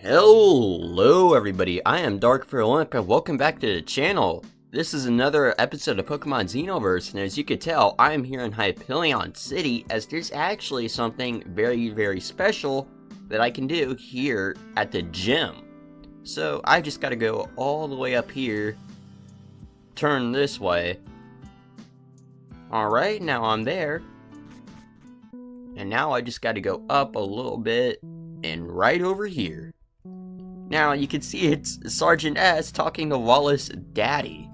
Hello everybody, I am Dark Olymp and welcome back to the channel. This is another episode of Pokemon Xenoverse, and as you can tell, I am here in Hypelion City as there's actually something very special that I can do here at the gym. So I just gotta go all the way up here, turn this way. Alright, now I'm there. And now I just gotta go up a little bit and right over here. Now you can see it's Sergeant S talking to Wallace Daddy.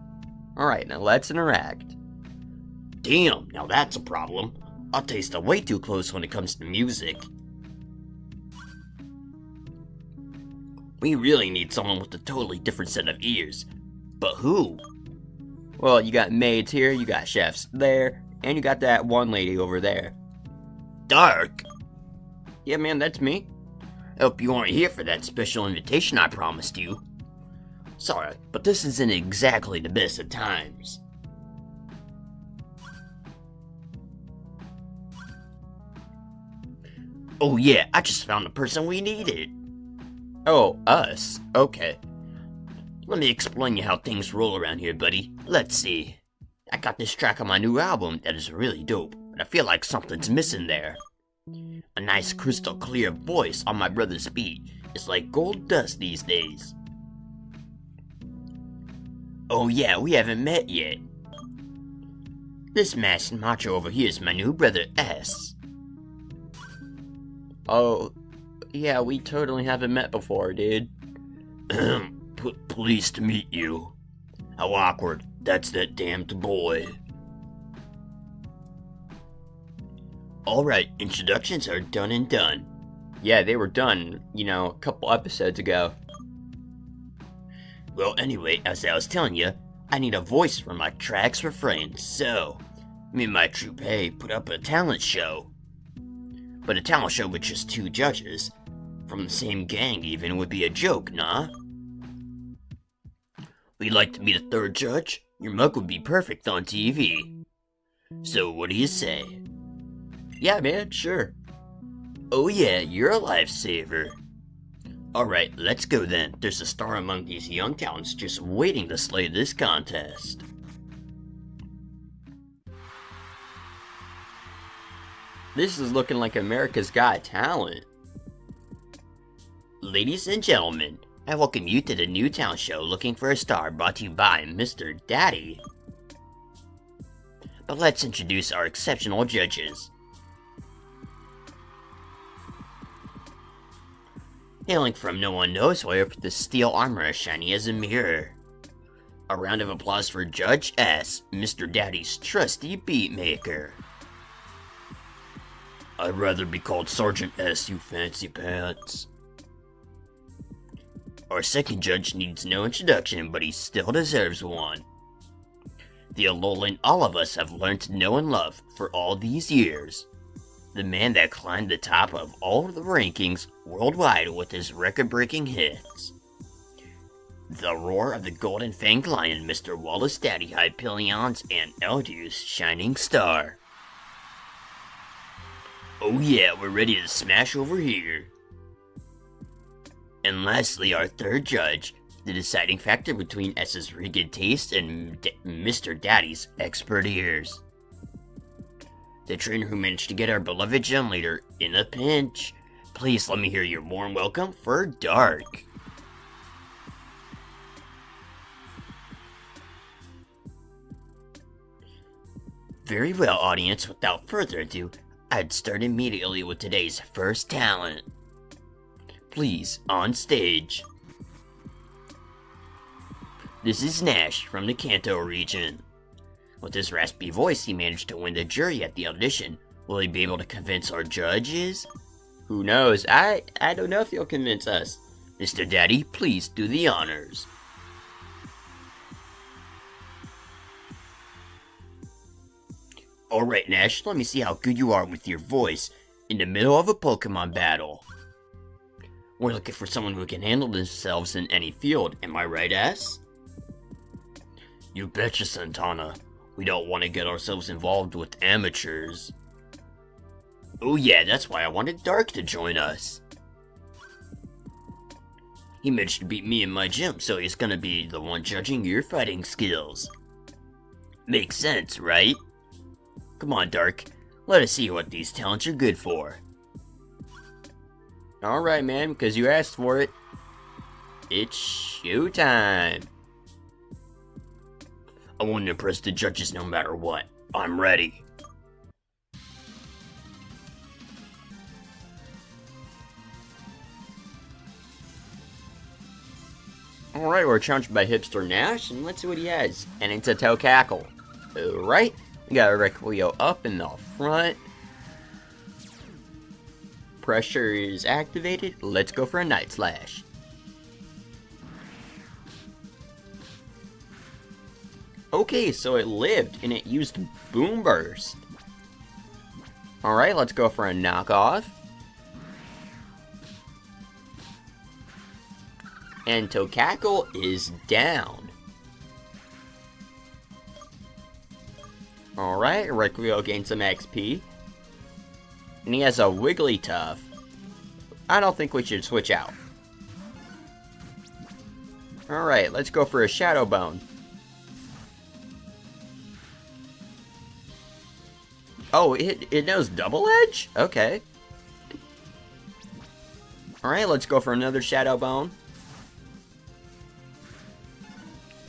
Alright, now let's interact. Damn, now that's a problem. Our tastes are way too close when it comes to music. We really need someone with a totally different set of ears. But who? Well, you got maids here, you got chefs there, and you got that one lady over there. Dark? Yeah, man, that's me. Hope you aren't here for that special invitation I promised you. Sorry, but this isn't exactly the best of times. Oh yeah, I just found the person we needed. Oh, us? Okay. Let me explain you how things roll around here, buddy. Let's see. I got this track on my new album that is really dope, but I feel like something's missing there. A nice crystal clear voice on my brother's beat is like gold dust these days. Oh yeah, we haven't met yet. This masked macho over here is my new brother S. Oh, yeah, we totally haven't met before, dude. Pleased to meet you. How awkward. That's that damned boy. Alright, introductions are done and done. Yeah, they were done, a couple episodes ago. Well, anyway, as I was telling you, I need a voice for my track's refrain, so me and my troupe put up a talent show. But a talent show with just two judges, from the same gang even, would be a joke, nah? We'd like to be the third judge. Your mug would be perfect on TV. So what do you say? Yeah, man, sure. Oh yeah, you're a lifesaver. Alright, let's go then. There's a star among these young talents just waiting to slay this contest. This is looking like America's Got Talent. Ladies and gentlemen, I welcome you to the new talent show Looking for a Star, brought to you by Mr. Daddy. But let's introduce our exceptional judges. Hailing from no one knows where with the steel armor as shiny as a mirror. A round of applause for Judge S, Mr. Daddy's trusty beat maker. I'd rather be called Sergeant S, you fancy pants. Our second judge needs no introduction, but he still deserves one. The Alolan all of us have learned to know and love for all these years. The man that climbed the top of all the rankings worldwide with his record-breaking hits. The roar of the Golden Fanged Lion, Mr. Wallace Daddy Hypelion's and Eldiw's shining star. Oh yeah, we're ready to smash over here. And lastly, our third judge, the deciding factor between S's rigid taste and Mr. Daddy's expert ears. The trainer who managed to get our beloved gym leader in a pinch. Please let me hear your warm welcome for Dark. Very well, audience, without further ado, I'd start immediately with today's first talent. Please, on stage. This is Nash from the Kanto region. With his raspy voice, he managed to win the jury at the audition. Will he be able to convince our judges? Who knows? I don't know if he'll convince us. Mr. Daddy, please do the honors. Alright, Nash, let me see how good you are with your voice in the middle of a Pokemon battle. We're looking for someone who can handle themselves in any field, am I right, S? You betcha, Santana. We don't want to get ourselves involved with amateurs. Oh yeah, that's why I wanted Dark to join us. He managed to beat me in my gym, so he's gonna be the one judging your fighting skills. Makes sense, right? Come on, Dark. Let us see what these talents are good for. Alright, man, because you asked for it. It's showtime. I want to impress the judges no matter what. I'm ready. Alright, we're challenged by Hipster Nash, and let's see what he has. And it's a toe cackle. Alright, we got a Requio up in the front. Pressure is activated. Let's go for a Night Slash. Okay, so it lived, and it used Boom Burst. Alright, let's go for a knockoff. And Tokackle is down. Alright, Requio gained some XP. And he has a Wigglytuff. I don't think we should switch out. Alright, let's go for a Shadow Bone. Oh, it knows Double Edge? Okay. Alright, let's go for another Shadow Bone.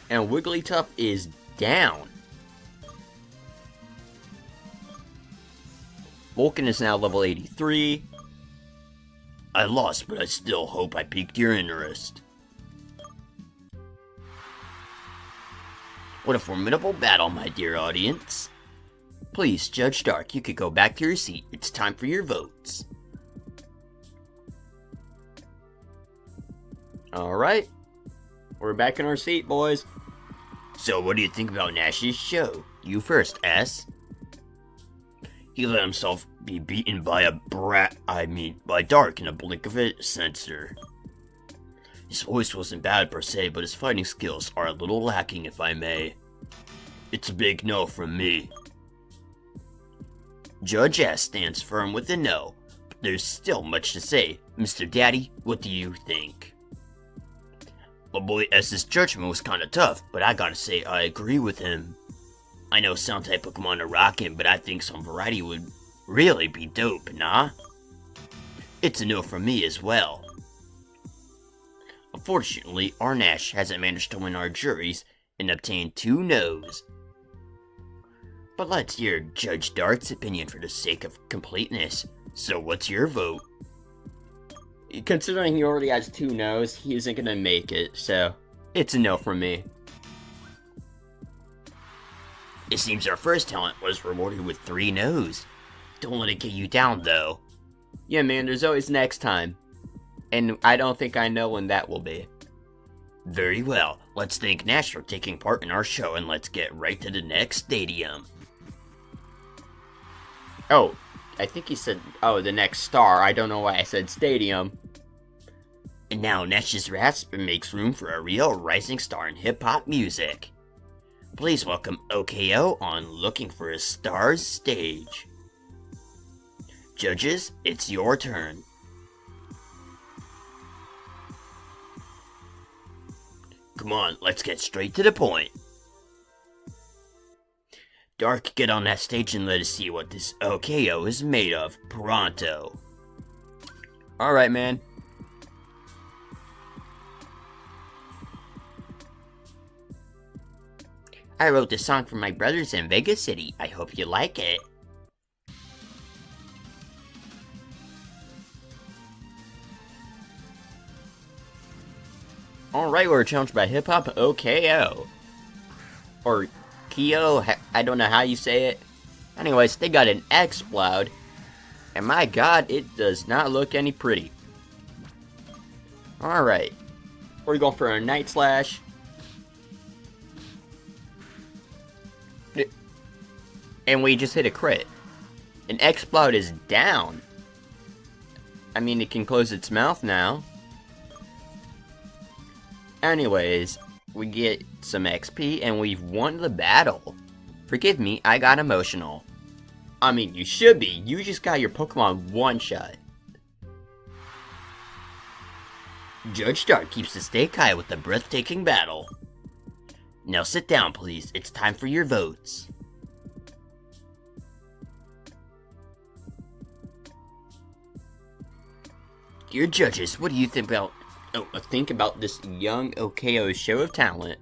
And Wigglytuff is down. Vulcan is now level 83. I lost, but I still hope I piqued your interest. What a formidable battle, my dear audience. Please, Judge Dark, you could go back to your seat. It's time for your votes. Alright. We're back in our seat, boys. So what do you think about Nash's show? You first, S. He let himself be beaten by by Dark in a blink of a sensor. His voice wasn't bad per se, but his fighting skills are a little lacking, if I may. It's a big no from me. Judge S stands firm with a no, but there's still much to say. Mr. Daddy, what do you think? My boy S's judgment was kinda tough, but I gotta say I agree with him. I know Sound-type Pokemon are rockin', but I think some variety would really be dope, nah? It's a no from me as well. Unfortunately, our Nash hasn't managed to win our juries and obtain 2 no's. But let's hear Judge Dark's opinion for the sake of completeness. So what's your vote? Considering he already has 2 no's, he isn't gonna make it, so it's a no from me. It seems our first talent was rewarded with 3 no's. Don't let it get you down, though. Yeah, man, there's always next time. And I don't think I know when that will be. Very well. Let's thank Nash for taking part in our show, and let's get right to the next stadium. Oh, I think he said, oh, the next star. I don't know why I said stadium. And now Nash's rasp makes room for a real rising star in hip-hop music. Please welcome OKO on Looking for a Star's stage. Judges, it's your turn. Come on, let's get straight to the point. Dark, get on that stage and let us see what this OKO is made of. Pronto. Alright, man. I wrote this song for my brothers in Vegas City. I hope you like it. Alright, we're challenged by Hip Hop OKO. Or Kyo, I don't know how you say it. Anyways, they got an Explode. And my god, it does not look any pretty. Alright. We're going for a Night Slash. And we just hit a crit. An Explode is down. I mean, it can close its mouth now. Anyways, we get some XP and we've won the battle. Forgive me, I got emotional. I mean, you should be. You just got your Pokemon one-shot. Judge Dark keeps the stake high with the breathtaking battle. Now sit down, please. It's time for your votes. Dear judges, what do you think about this young OKO's show of talent?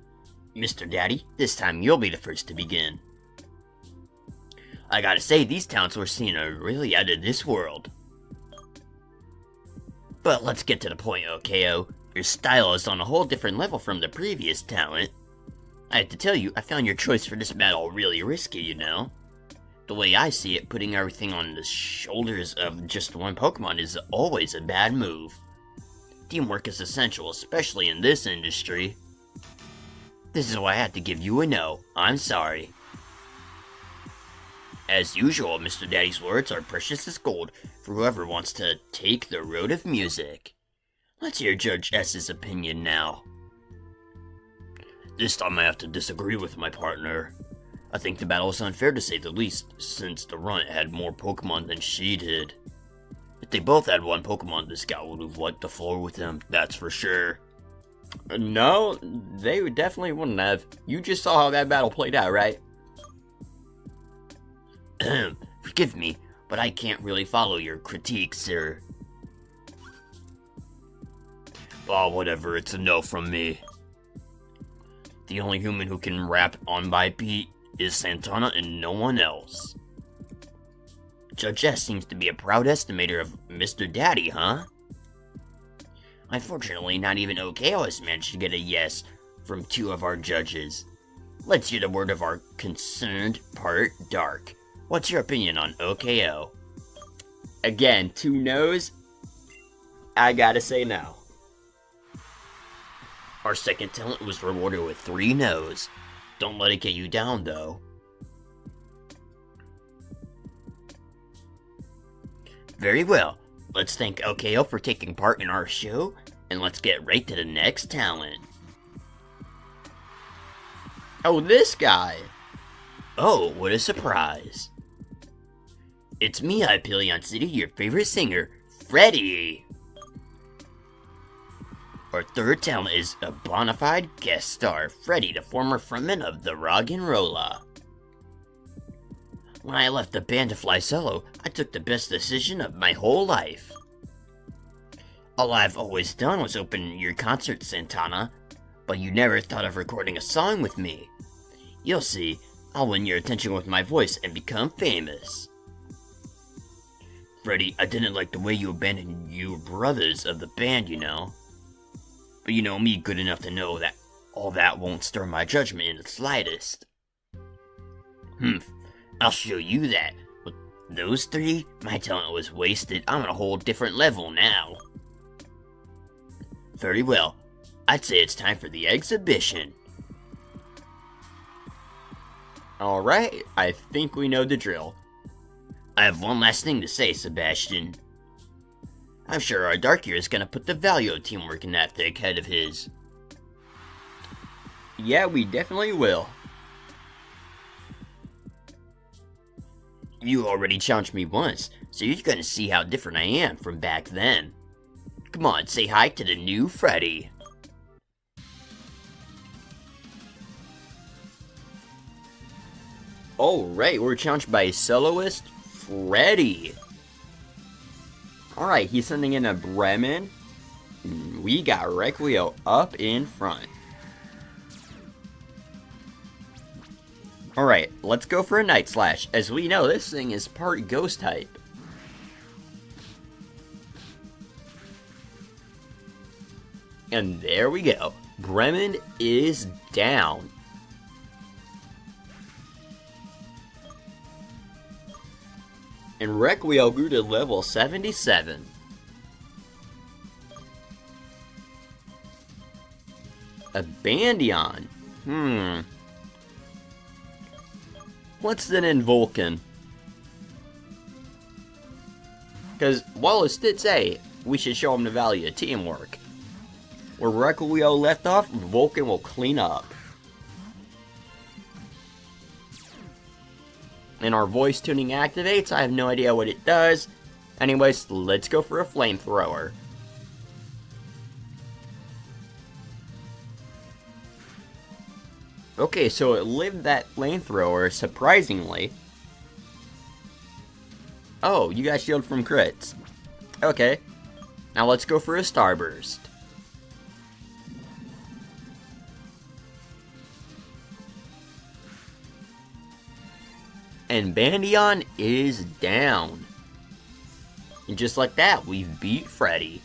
Mr. Daddy, this time you'll be the first to begin. I gotta say, these talents we're seeing are really out of this world. But let's get to the point, OKO. Your style is on a whole different level from the previous talent. I have to tell you, I found your choice for this battle really risky, you know? The way I see it, putting everything on the shoulders of just one Pokemon is always a bad move. Teamwork is essential, especially in this industry. This is why I had to give you a no. I'm sorry. As usual, Mr. Daddy's words are precious as gold for whoever wants to take the road of music. Let's hear Judge S's opinion now. This time I have to disagree with my partner. I think the battle is unfair to say the least, since the runt had more Pokemon than she did. If they both had one Pokemon, this guy would have wiped the floor with them, that's for sure. No, they definitely wouldn't have. You just saw how that battle played out, right? Forgive me, but I can't really follow your critique, sir. Oh, whatever, it's a no from me. The only human who can rap on my beat is Santana and no one else. Judge S seems to be a proud estimator of Mr. Daddy, huh? Unfortunately, not even OKO has managed to get a yes from two of our judges. Let's hear the word of our concerned part, Dark. What's your opinion on OKO? Again, 2 no's. I gotta say no. Our second talent was rewarded with 3 no's. Don't let it get you down, though. Very well. Let's thank OKO for taking part in our show, and let's get right to the next talent. Oh, this guy! Oh, what a surprise. It's me, Hypelion City, your favorite singer, Freddy. Our third talent is a bona fide guest star, Freddy, the former frontman of the Rock and Rolla. When I left the band to fly solo, I took the best decision of my whole life. All I've always done was open your concert, Santana, but you never thought of recording a song with me. You'll see, I'll win your attention with my voice and become famous. Freddy, I didn't like the way you abandoned your brothers of the band, you know. But you know me good enough to know that all that won't stir my judgment in the slightest. I'll show you that. With those 3, my talent was wasted. I'm on a whole different level now. Very well. I'd say it's time for the exhibition. Alright, I think we know the drill. I have one last thing to say, Sebastian. I'm sure our Dark Ear is gonna put the value of teamwork in that thick head of his. Yeah, we definitely will. You already challenged me once, so you're gonna see how different I am from back then. Come on, say hi to the new Freddy. Alright, we're challenged by soloist Freddy. Alright, he's sending in a Bremen. We got Requio up in front. Alright, let's go for a Night Slash. As we know, this thing is part Ghost type. And there we go. Bremen is down. And Requio grew to level 77. A Bandion. What's then in Vulcan? Because Wallace did say we should show him the value of teamwork. Where Requio left off, Vulcan will clean up. And our voice tuning activates. I have no idea what it does. Anyways, let's go for a flamethrower. Okay, so it lived that flamethrower, surprisingly. Oh, you got shield from crits. Okay. Now let's go for a starburst. And Bandion is down. And just like that, we've beat Freddy.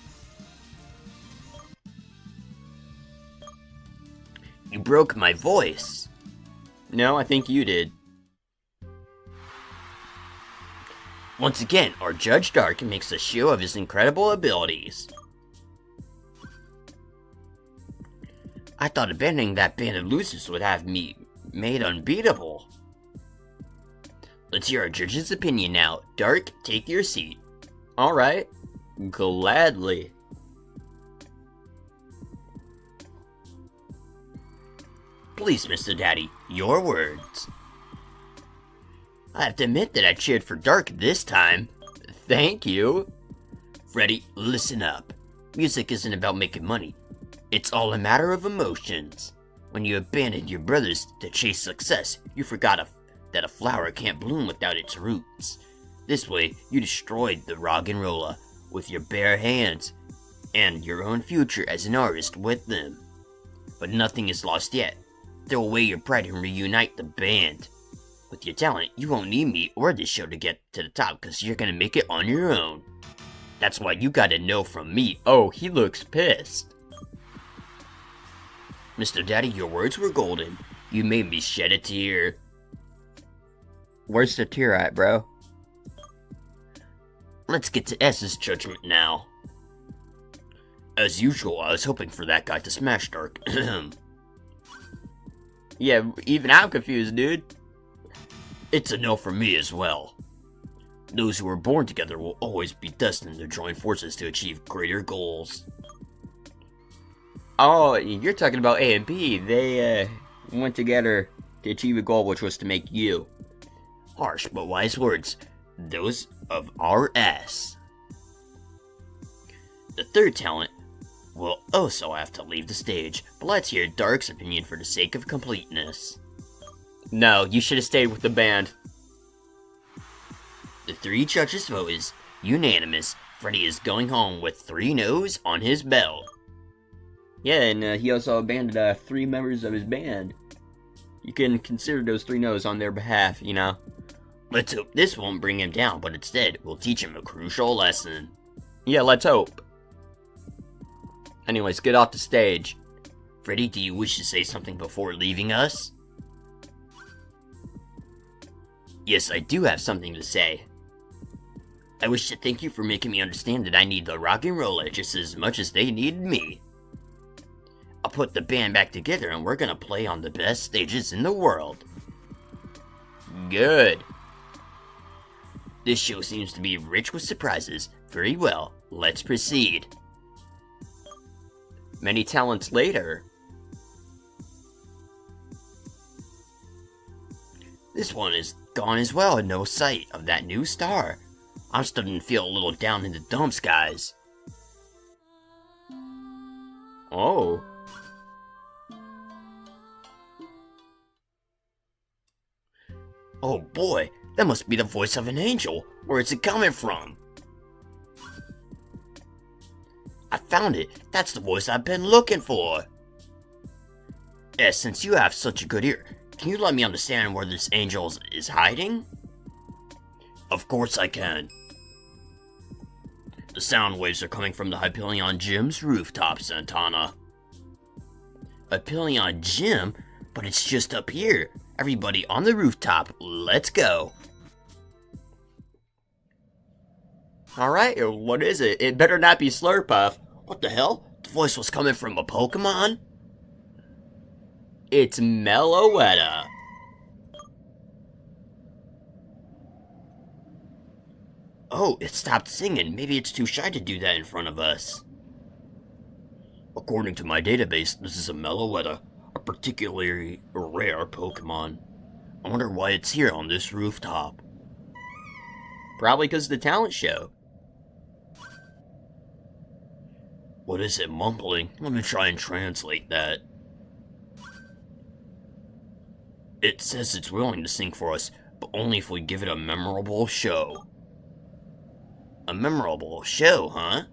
You broke my voice. No, I think you did. Once again, our Judge Dark makes a show of his incredible abilities. I thought abandoning that band of losers would have me made unbeatable. Let's hear our judge's opinion now. Dark, take your seat. Alright. Gladly. Please, Mr. Daddy, your words. I have to admit that I cheered for Dark this time. Thank you. Freddy, listen up. Music isn't about making money. It's all a matter of emotions. When you abandoned your brothers to chase success, you forgot that a flower can't bloom without its roots. This way, you destroyed the rock and roller with your bare hands, and your own future as an artist with them. But nothing is lost yet. Throw away your pride and reunite the band. With your talent, you won't need me or this show to get to the top because you're gonna make it on your own. That's why you gotta know from me. Oh, he looks pissed. Mr. Daddy, your words were golden. You made me shed a tear. Where's the tear at, bro? Let's get to S's judgment now. As usual, I was hoping for that guy to smash Dark. Yeah, even I'm confused, dude. It's a no for me as well. Those who were born together will always be destined to join forces to achieve greater goals. Oh, you're talking about A and B. They, went together to achieve a goal, which was to make you. Harsh but wise words. Those of RS. The third talent will also have to leave the stage, but let's hear Dark's opinion for the sake of completeness. No, you should have stayed with the band. The three judges' vote is unanimous. Freddy is going home with 3 no's on his belt. Yeah, and he also abandoned 3 members of his band. You can consider those 3 no's on their behalf, you know? Let's hope this won't bring him down, but instead will teach him a crucial lesson. Yeah, let's hope. Anyways, get off the stage. Freddy, do you wish to say something before leaving us? Yes, I do have something to say. I wish to thank you for making me understand that I need the rock and roller just as much as they need me. I'll put the band back together and we're gonna play on the best stages in the world. Good. This show seems to be rich with surprises. Very well, let's proceed. Many talents later. This one is gone as well, no sight of that new star. I'm starting to feel a little down in the dumps, guys. Oh. Oh boy, that must be the voice of an angel. Where is it coming from? I found it. That's the voice I've been looking for. Yes, since you have such a good ear, can you let me understand where this angel is hiding? Of course I can. The sound waves are coming from the Hypelion Gym's rooftop, Santana. Hypelion Gym? But it's just up here. Everybody on the rooftop, let's go. Alright, what is it? It better not be Slurpuff. What the hell? The voice was coming from a Pokemon? It's Meloetta. Oh, it stopped singing. Maybe it's too shy to do that in front of us. According to my database, this is a Meloetta, a particularly rare Pokemon. I wonder why it's here on this rooftop. Probably because of the talent show. What is it mumbling? Let me try and translate that. It says it's willing to sing for us, but only if we give it a memorable show. A memorable show, huh?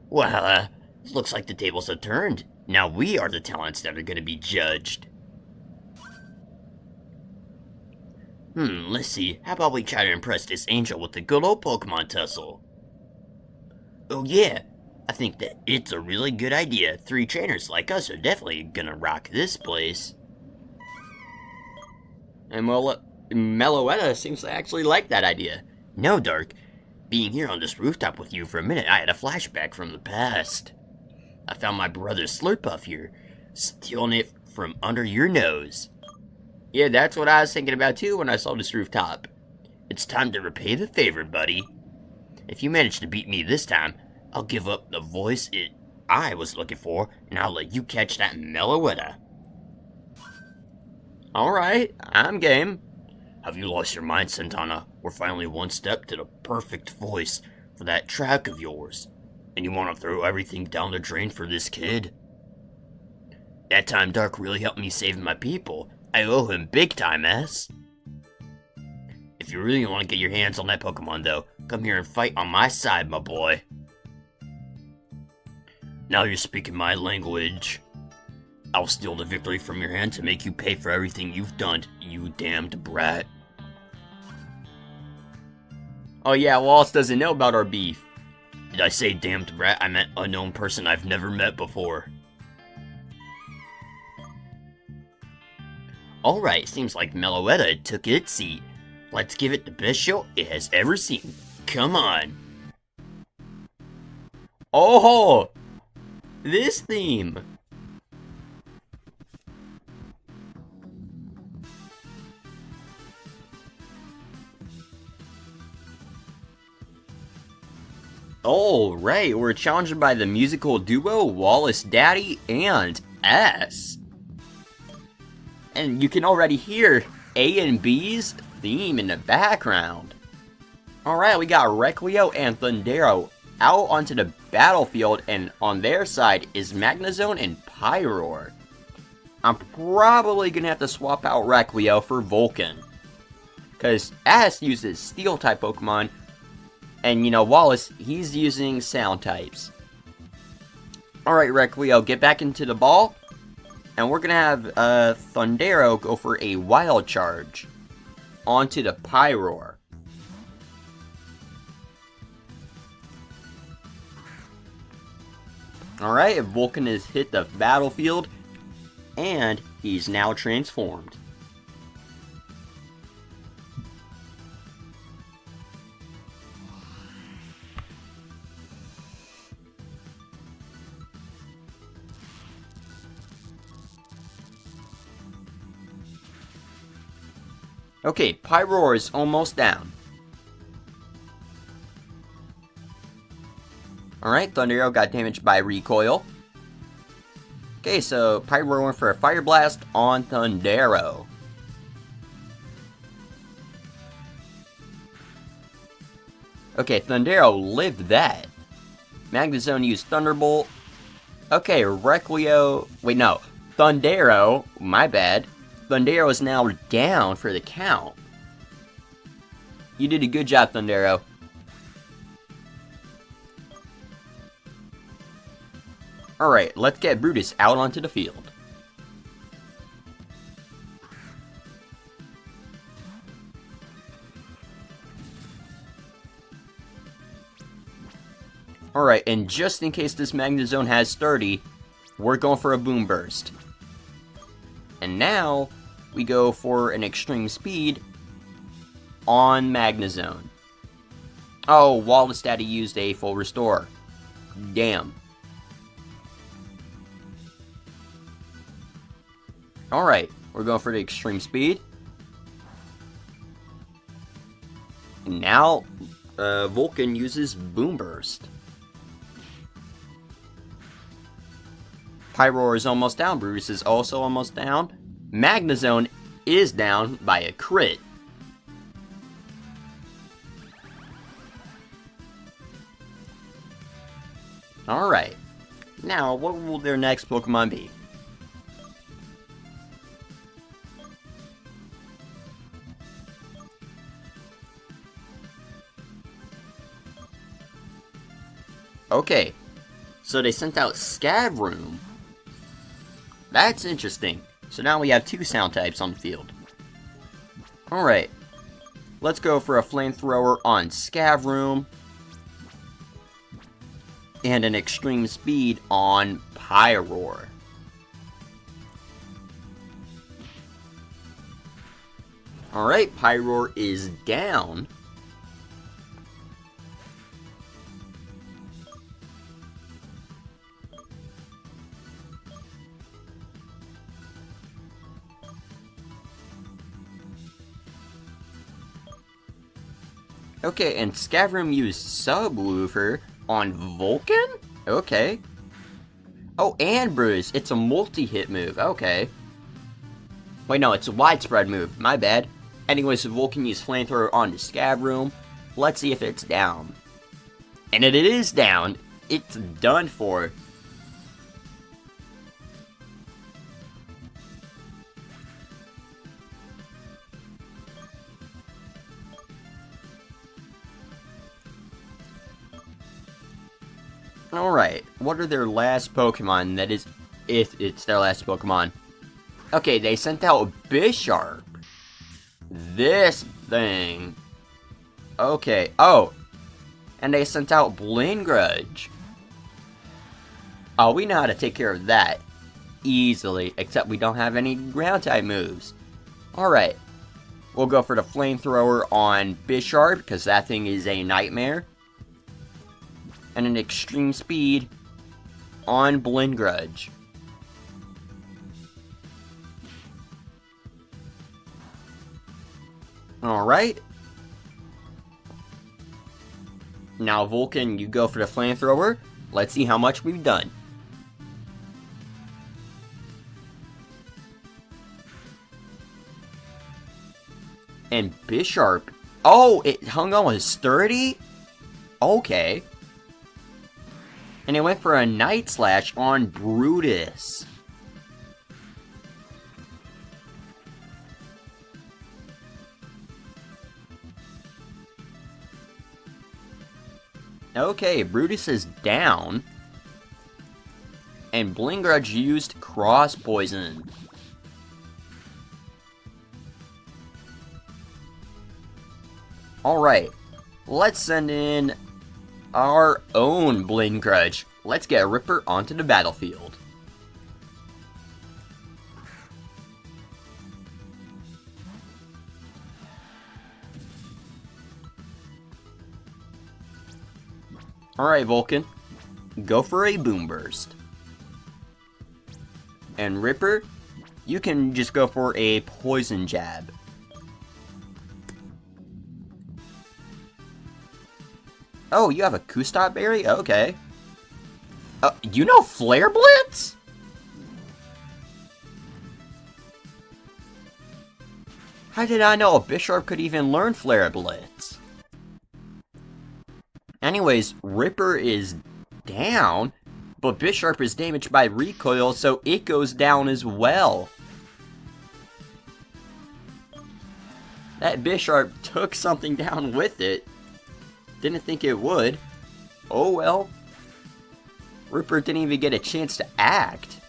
Well, looks like the tables have turned. Now we are the talents that are going to be judged. Let's see. How about we try to impress this angel with the good old Pokemon tussle? Oh yeah, I think that it's a really good idea. 3 trainers like us are definitely gonna rock this place. And well, Meloetta seems to actually like that idea. No, Dark. Being here on this rooftop with you for a minute, I had a flashback from the past. I found my brother's Slurpuff here, stealing it from under your nose. Yeah, that's what I was thinking about too when I saw this rooftop. It's time to repay the favor, buddy. If you manage to beat me this time, I'll give up the voice I was looking for, and I'll let you catch that Meloetta. Alright, I'm game. Have you lost your mind, Santana? We're finally one step to the perfect voice for that track of yours. And you want to throw everything down the drain for this kid? That time Dark really helped me save my people. I owe him big time, S. If you really want to get your hands on that Pokemon, though, come here and fight on my side, my boy. Now you're speaking my language. I'll steal the victory from your hand to make you pay for everything you've done, you damned brat. Oh yeah, Wallace doesn't know about our beef. Did I say damned brat? I meant unknown person I've never met before. Alright, seems like Meloetta took its seat. Let's give it the best show it has ever seen. Come on. Oh! This theme! Oh, right, we're challenged by the musical duo Wallace Daddy and S. And you can already hear A and B's theme in the background. Alright, we got Requio and Thundero out onto the battlefield, and on their side is Magnezone and Pyroar. I'm probably gonna have to swap out Requio for Vulcan, because S uses Steel-type Pokemon, and you know, Wallace, he's using Sound types. Alright, Requio, get back into the ball. And we're gonna have Thundero go for a Wild Charge onto the Pyroar. Alright, Vulcan has hit the battlefield, and he's now transformed. Okay, Pyroar is almost down. Alright, Thundero got damaged by Recoil. Okay, so Pyroar went for a Fire Blast on Thundero. Okay, Thundero lived that. Magnezone used Thunderbolt. Okay, Requio... Wait, no. Thundero, my bad. Thundero is now down for the count. You did a good job, Thundero. Alright, let's get Brutus out onto the field. Alright, and just in case this Magnezone has 30, we're going for a Boom Burst. And now, we go for an Extreme Speed on Magnezone. Oh, Wallace Daddy used a Full Restore. Damn. Alright, we're going for the Extreme Speed. Now, Vulcan uses Boom Burst. Pyroar is almost down. Brutus is also almost down. Magnezone is down by a crit. Alright. Now, what will their next Pokemon be? Okay, so they sent out Scavroom. That's interesting. So now we have 2 sound types on the field. Alright, let's go for a flamethrower on Scavroom. And an extreme speed on Pyroar. Alright, Pyroar is down. Okay, and Scavroom used Subwoofer on Vulcan? Okay. Oh, and Bruise. It's a multi-hit move. Okay. Wait, no, it's a widespread move. My bad. Anyways, Vulcan used Flamethrower on the Scavroom. Let's see if it's down. And it is down. It's done for. Alright, what are their last Pokemon? That is, if it's their last Pokemon. Okay, they sent out Bisharp. This thing. Okay, oh. And they sent out Blingrudge. Oh, we know how to take care of that. Easily, except we don't have any ground-type moves. Alright. We'll go for the Flamethrower on Bisharp, because that thing is a nightmare. And an extreme speed on Blingrudge. Alright. Now, Vulcan, you go for the Flamethrower. Let's see how much we've done. And Bisharp. Oh, it hung on with sturdy? Okay. And it went for a Night Slash on Brutus. Okay, Brutus is down. And Blingrudge used Cross Poison. Alright, let's send in our own Blingrudge. Let's get Ripper onto the battlefield. Alright, Vulcan. Go for a Boom Burst. And Ripper, you can just go for a Poison Jab. Oh, you have a Kustot Berry? Okay. You know Flare Blitz? How did I know a Bisharp could even learn Flare Blitz? Anyways, Ripper is down, but Bisharp is damaged by recoil, so it goes down as well. That Bisharp took something down with it. Didn't think it would. Oh well. Ripper didn't even get a chance to act.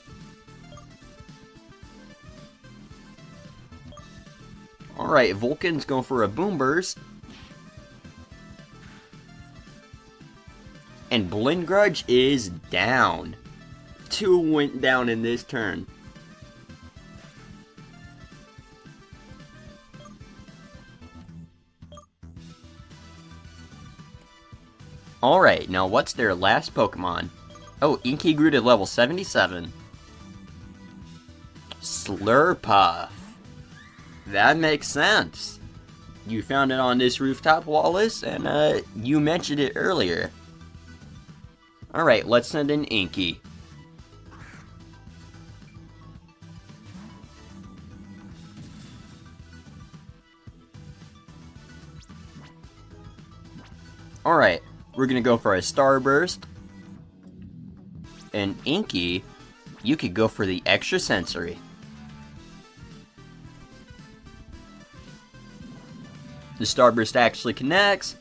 Alright, Vulcan's going for a Boom Burst. And Blingrudge is down. 2 went down in this turn. Alright, now what's their last Pokemon? Oh, Inky grew to level 77. Slurpuff. That makes sense. You found it on this rooftop, Wallace, and you mentioned it earlier. Alright, let's send in Inky. Alright, we're gonna go for a Starburst. And Inky, you could go for the Extra Sensory. The Starburst actually connects.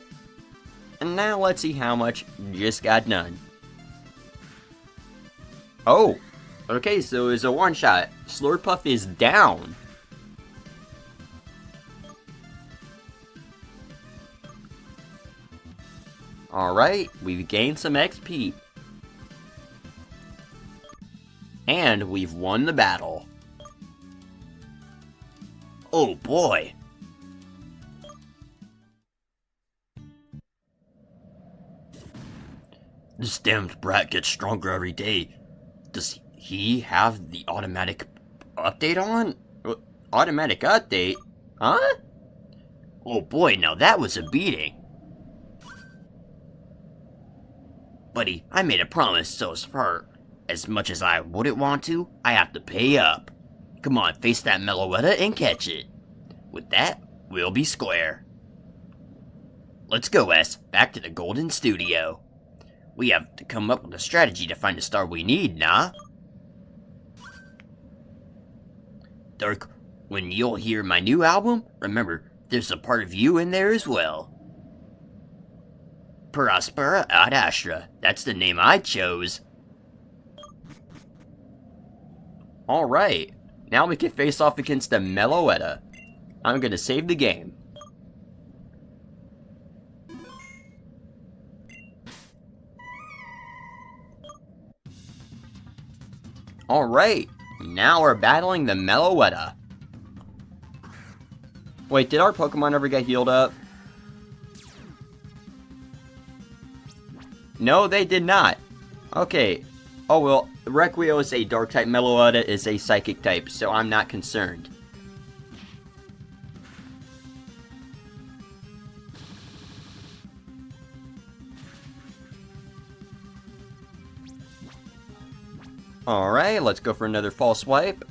And now let's see how much just got done. Oh, okay, so it's a one-shot. Slurpuff is down. Alright, we've gained some XP. And we've won the battle. Oh boy. This damned brat gets stronger every day. Does he have the automatic update on? Automatic update? Huh? Oh boy, now that was a beating. Buddy, I made a promise, so as much as I wouldn't want to, I have to pay up. Come on, face that Meloetta and catch it. With that, we'll be square. Let's go, S. Back to the Golden Studio. We have to come up with a strategy to find the star we need, nah? Dark, when you'll hear my new album, remember, there's a part of you in there as well. Prospera ad Astra, that's the name I chose. Alright, now we can face off against the Meloetta. I'm gonna save the game. Alright, now we're battling the Meloetta. Wait, did our Pokemon ever get healed up? No, they did not. Okay. Oh well, Requio is a Dark type, Meloetta is a Psychic type, so I'm not concerned. Alright, let's go for another false swipe.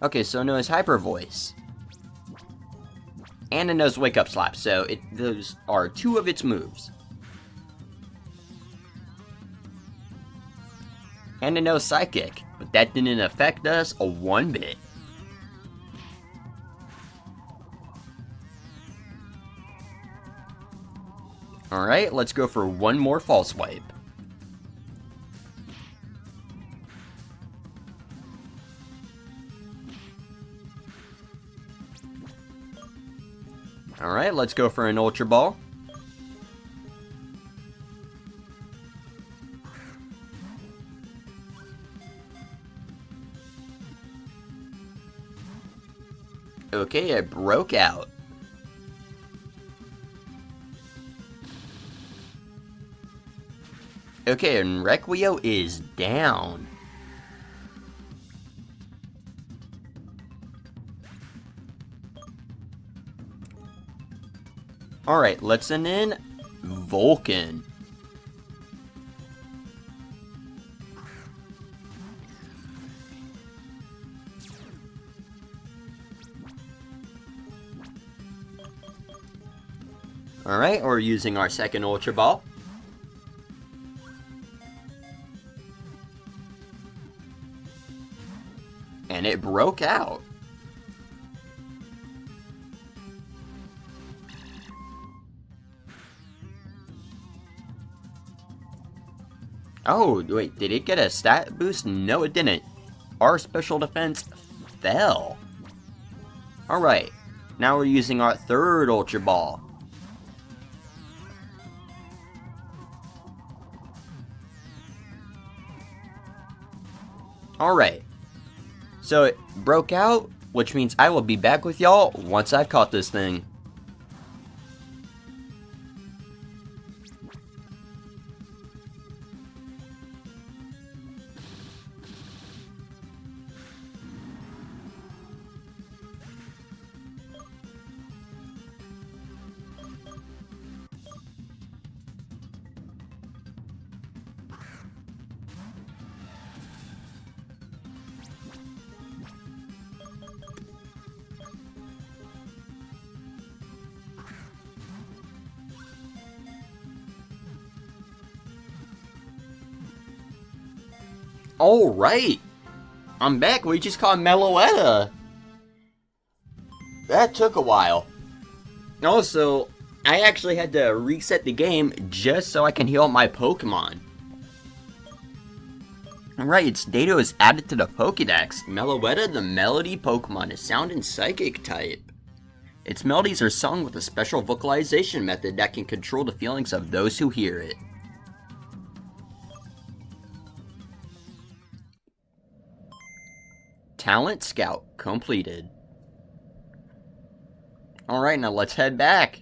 Okay, so it knows Hyper Voice. And it knows Wake Up Slap, so those are two of its moves. And it knows Psychic, but that didn't affect us a one bit. Alright, let's go for one more false swipe. Alright, let's go for an Ultra Ball. Okay, it broke out. Okay, and Requio is down. Alright, let's send in Vulcan. Alright, we're using our second Ultra Ball. And it broke out. Oh, wait, did it get a stat boost? No, it didn't. Our special defense fell. Alright, now we're using our third Ultra Ball. Alright, so it broke out, which means I will be back with y'all once I've caught this thing. Alright! I'm back, we just caught Meloetta! That took a while. Also, I actually had to reset the game just so I can heal my Pokemon. Alright, its data is added to the Pokedex. Meloetta, the Melody Pokemon, is Sound and Psychic type. Its melodies are sung with a special vocalization method that can control the feelings of those who hear it. Talent Scout completed. Alright, now let's head back.